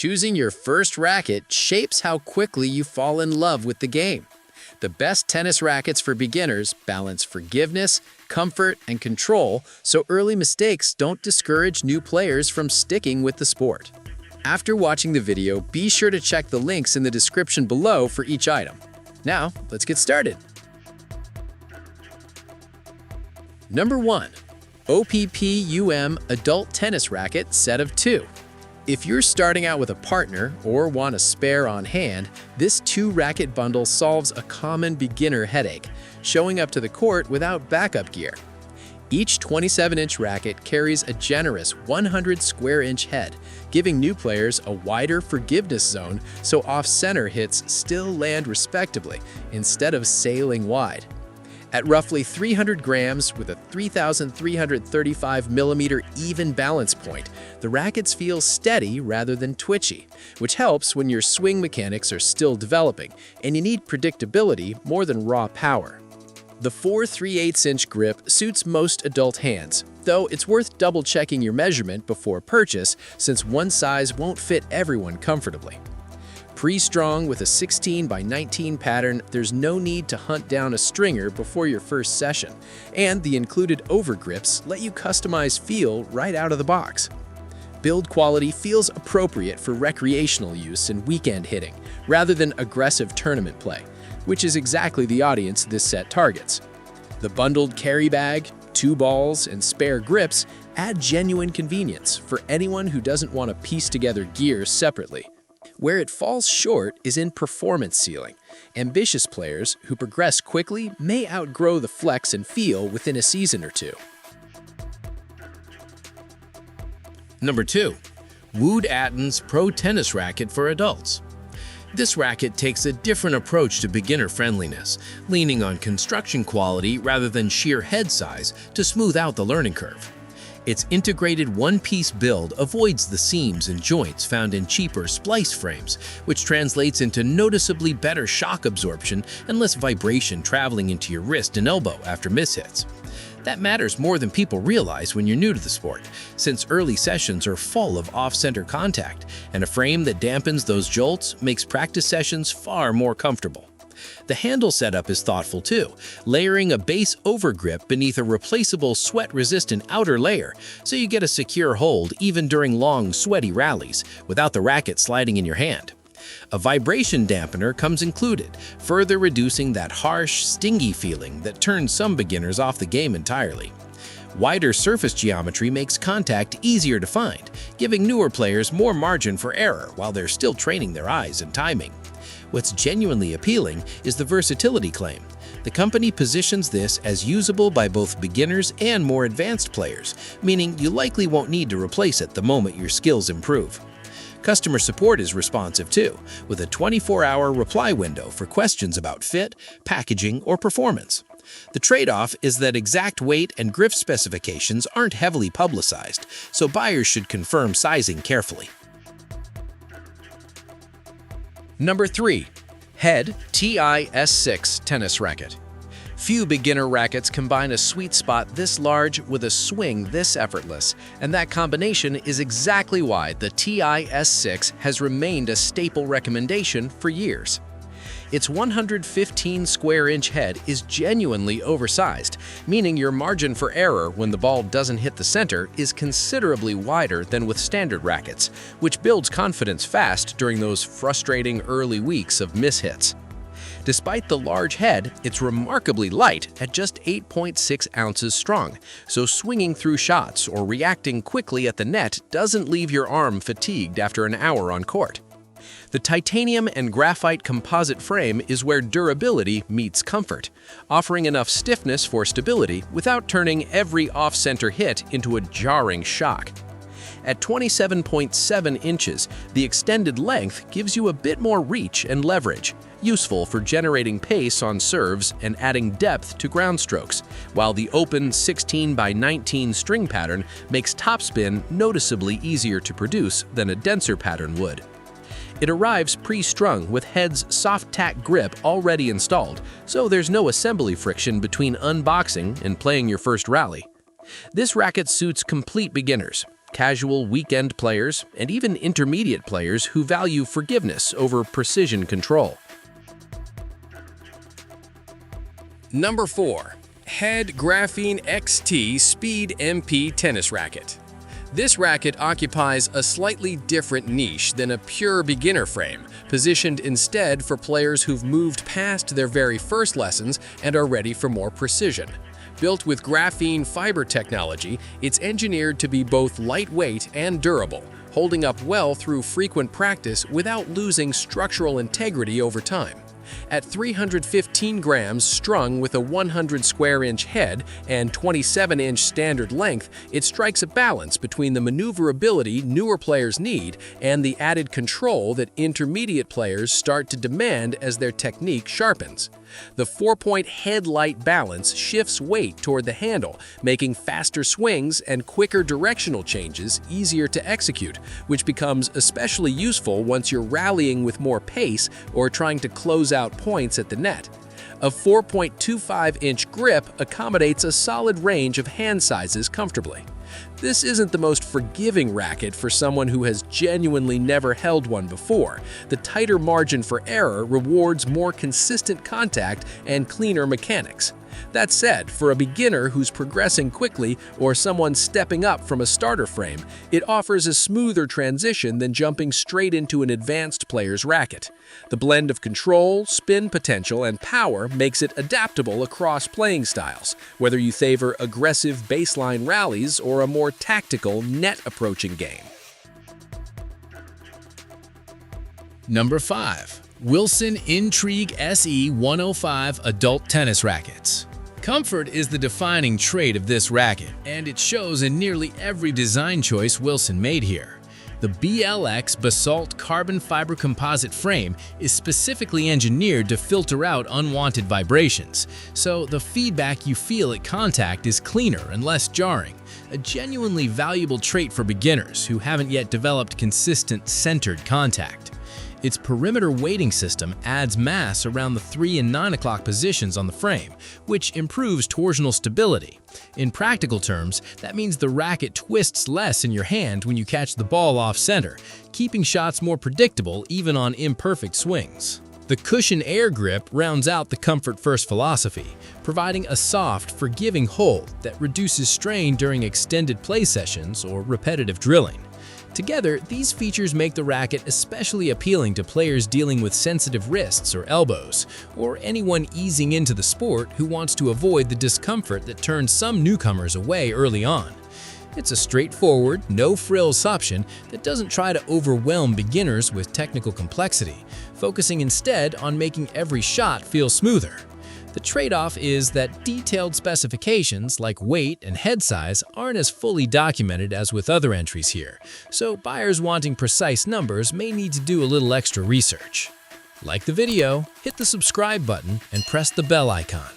Choosing your first racket shapes how quickly you fall in love with the game. The best tennis rackets for beginners balance forgiveness, comfort, and control, so early mistakes don't discourage new players from sticking with the sport. After watching the video, be sure to check the links in the description below for each item. Now, let's get started. Number 1. OPPUM Adult Tennis Racket Set of 2. If you're starting out with a partner or want a spare on hand, this 2-racket bundle solves a common beginner headache, showing up to the court without backup gear. Each 27-inch racket carries a generous 100-square-inch head, giving new players a wider forgiveness zone so off-center hits still land respectably instead of sailing wide. At roughly 300 grams with a 3,335 millimeter even balance point, the rackets feel steady rather than twitchy, which helps when your swing mechanics are still developing and you need predictability more than raw power. The 4 3/8-inch grip suits most adult hands, though it's worth double-checking your measurement before purchase since one size won't fit everyone comfortably. Pre-strung with a 16 by 19 pattern, there's no need to hunt down a stringer before your first session, and the included overgrips let you customize feel right out of the box. Build quality feels appropriate for recreational use and weekend hitting, rather than aggressive tournament play, which is exactly the audience this set targets. The bundled carry bag, 2 balls, and spare grips add genuine convenience for anyone who doesn't want to piece together gear separately. Where it falls short is in performance ceiling. Ambitious players who progress quickly may outgrow the flex and feel within a season or two. Number 2. WOED BATENS Pro Tennis Racket for Adults. This racket takes a different approach to beginner friendliness, leaning on construction quality rather than sheer head size to smooth out the learning curve. Its integrated one-piece build avoids the seams and joints found in cheaper splice frames, which translates into noticeably better shock absorption and less vibration traveling into your wrist and elbow after mishits. That matters more than people realize when you're new to the sport, since early sessions are full of off-center contact, and a frame that dampens those jolts makes practice sessions far more comfortable. The handle setup is thoughtful too, layering a base overgrip beneath a replaceable sweat-resistant outer layer so you get a secure hold even during long, sweaty rallies without the racket sliding in your hand. A vibration dampener comes included, further reducing that harsh, stingy feeling that turns some beginners off the game entirely. Wider surface geometry makes contact easier to find, giving newer players more margin for error while they're still training their eyes and timing. What's genuinely appealing is the versatility claim. The company positions this as usable by both beginners and more advanced players, meaning you likely won't need to replace it the moment your skills improve. Customer support is responsive too, with a 24-hour reply window for questions about fit, packaging, or performance. The trade-off is that exact weight and grip specifications aren't heavily publicized, so buyers should confirm sizing carefully. Number 3. Head TIS6 Tennis Racket. Few beginner rackets combine a sweet spot this large with a swing this effortless, and that combination is exactly why the TIS6 has remained a staple recommendation for years. Its 115-square-inch head is genuinely oversized, meaning your margin for error when the ball doesn't hit the center is considerably wider than with standard rackets, which builds confidence fast during those frustrating early weeks of mishits. Despite the large head, it's remarkably light at just 8.6 ounces strong, so swinging through shots or reacting quickly at the net doesn't leave your arm fatigued after an hour on court. The titanium and graphite composite frame is where durability meets comfort, offering enough stiffness for stability without turning every off-center hit into a jarring shock. At 27.7 inches, the extended length gives you a bit more reach and leverage, useful for generating pace on serves and adding depth to ground strokes, while the open 16 by 19 string pattern makes topspin noticeably easier to produce than a denser pattern would. It arrives pre-strung with head's soft tack grip already installed, so there's no assembly friction between unboxing and playing your first rally. This racket suits complete beginners. casual weekend players, and even intermediate players who value forgiveness over precision control. Number 4. Head Graphene XT Speed MP Tennis Racket. This racket occupies a slightly different niche than a pure beginner frame, positioned instead for players who've moved past their very first lessons and are ready for more precision. Built with graphene fiber technology, it's engineered to be both lightweight and durable, holding up well through frequent practice without losing structural integrity over time. At 315 grams strung with a 100 square inch head and 27-inch standard length, it strikes a balance between the maneuverability newer players need and the added control that intermediate players start to demand as their technique sharpens. The 4-point head-light balance shifts weight toward the handle, making faster swings and quicker directional changes easier to execute, which becomes especially useful once you're rallying with more pace or trying to close out points at the net. A 4.25-inch grip accommodates a solid range of hand sizes comfortably. This isn't the most forgiving racket for someone who has genuinely never held one before. The tighter margin for error rewards more consistent contact and cleaner mechanics. That said, for a beginner who's progressing quickly or someone stepping up from a starter frame, it offers a smoother transition than jumping straight into an advanced player's racket. The blend of control, spin potential, and power makes it adaptable across playing styles, whether you favor aggressive baseline rallies or a more tactical net approaching game. Number 5. Wilson Intrigue SE 105 Adult Tennis Rackets. Comfort is the defining trait of this racket, and it shows in nearly every design choice Wilson made here. The BLX Basalt carbon fiber composite frame is specifically engineered to filter out unwanted vibrations, so the feedback you feel at contact is cleaner and less jarring, a genuinely valuable trait for beginners who haven't yet developed consistent centered contact. Its perimeter weighting system adds mass around the 3 and 9 o'clock positions on the frame, which improves torsional stability. In practical terms, that means the racket twists less in your hand when you catch the ball off-center, keeping shots more predictable even on imperfect swings. The cushion air grip rounds out the comfort-first philosophy, providing a soft, forgiving hold that reduces strain during extended play sessions or repetitive drilling. Together, these features make the racket especially appealing to players dealing with sensitive wrists or elbows, or anyone easing into the sport who wants to avoid the discomfort that turns some newcomers away early on. It's a straightforward, no-frills option that doesn't try to overwhelm beginners with technical complexity, focusing instead on making every shot feel smoother. The trade-off is that detailed specifications like weight and head size aren't as fully documented as with other entries here, so buyers wanting precise numbers may need to do a little extra research. Like the video, hit the subscribe button and press the bell icon.